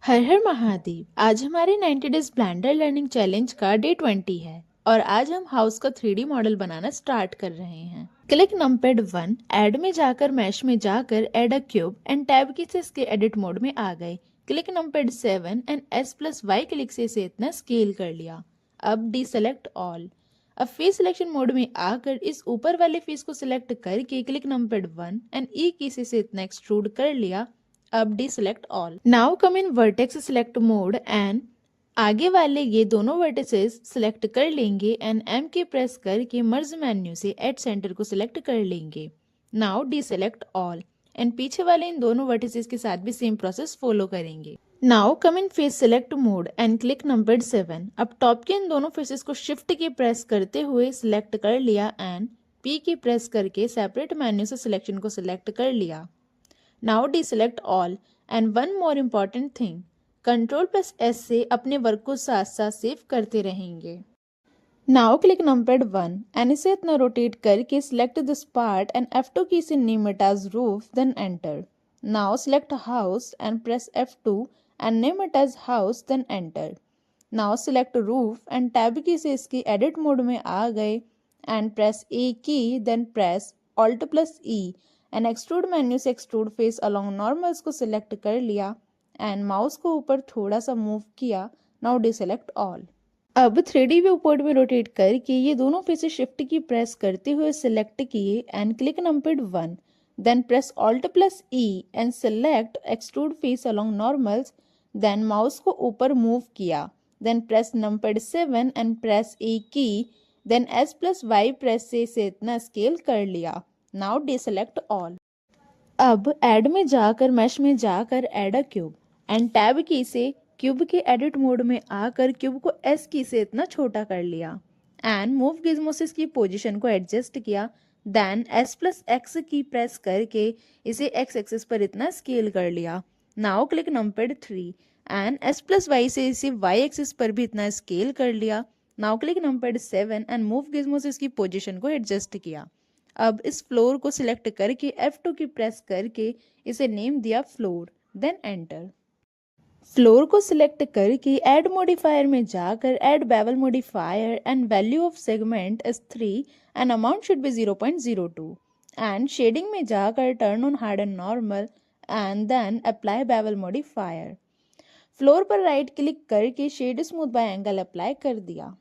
हर हर महादेव। आज हमारे 90 days blender learning challenge का डे 20 है और आज हम हाउस का 3D मॉडल बनाना स्टार्ट कर रहे हैं। क्लिक नंपैड 1, ऐड में जाकर मैश में जाकर add a cube and tab key से इसके एडिट मोड में आ गए। Click numpad 7 and S+Y click से इसे इतना स्केल कर लिया। अब डीसेलेक्ट ऑल। अब फेस सिलेक्शन मोड में आकर इस ऊपर वाले फेस को सिलेक्ट करके क्लिक नंपैड 1 एंड E की से इतना एक्सट्रूड कर लिया। अब deselect all. Now come in vertex select mode and आगे वाले ये दोनों वर्टिसेस सिलेक्ट कर लेंगे एंड M की प्रेस करके मर्ज मेन्यू से एट सेंटर को सिलेक्ट कर लेंगे। नाउ डीसेलेक्ट ऑल एंड पीछे वाले इन दोनों वर्टिसेस के साथ भी सेम प्रोसेस फॉलो करेंगे। Now come in face select mode and click numbered 7। अब टॉप के इन दोनों फेसेस को शिफ्ट की प्रेस करते हुए सिलेक्ट कर लिया एंड P की प्रेस करके सेपरेट मेन्यू से सिलेक्शन को सिलेक्ट कर लिया। Now deselect all and one more important thing, Ctrl+S से अपने वर्क को साथ साथ सेव करते रहेंगे। Now click numpad 1 and इसे इतना रोटेट करके select this part and F2 की से name it as roof then enter. Now select house and press F2 and name it as house then enter. Now select roof and tab की से इसकी edit mode में आ गए and press A key then press Alt+E and extrude menu से extrude face along normals को select कर लिया and mouse को ऊपर थोड़ा सा मूव किया। Now deselect all. अब 3D व्यू पोर्ट में रोटेट करके ये दोनों फेसेस शिफ्ट की प्रेस करते हुए सिलेक्ट किए and click numpad 1 then press Alt+E and select extrude face along normals then mouse को ऊपर मूव किया then press numpad 7 and press A key then S+Y press से इसे इतना स्केल कर लिया। Now deselect all. अब ऐड में जाकर मैश में जाकर add a cube and tab key से क्यूब के एडिट मोड में आकर क्यूब को S की से इतना छोटा कर लिया एंड मूव गिज्मो की पोजीशन को एडजस्ट किया देन S+X की प्रेस करके इसे X एक्सिस पर इतना स्केल कर लिया। Now click numpad 3 and S+Y से इसे Y एक्सिस पर भी इतना स्केल कर लिया। Now click numpad 7 and move Gizmo की पोजीशन को एडजस्ट किया। अब इस फ्लोर को सिलेक्ट करके F2 की प्रेस करके इसे नेम दिया फ्लोर देन एंटर। फ्लोर को सिलेक्ट करके ऐड मॉडिफायर में जाकर add bevel modifier and value of segment is 3 and amount should be 0.02 and shading में जाकर turn on hard and normal and then apply bevel modifier. Floor पर right click करके shade smooth by angle apply कर दिया।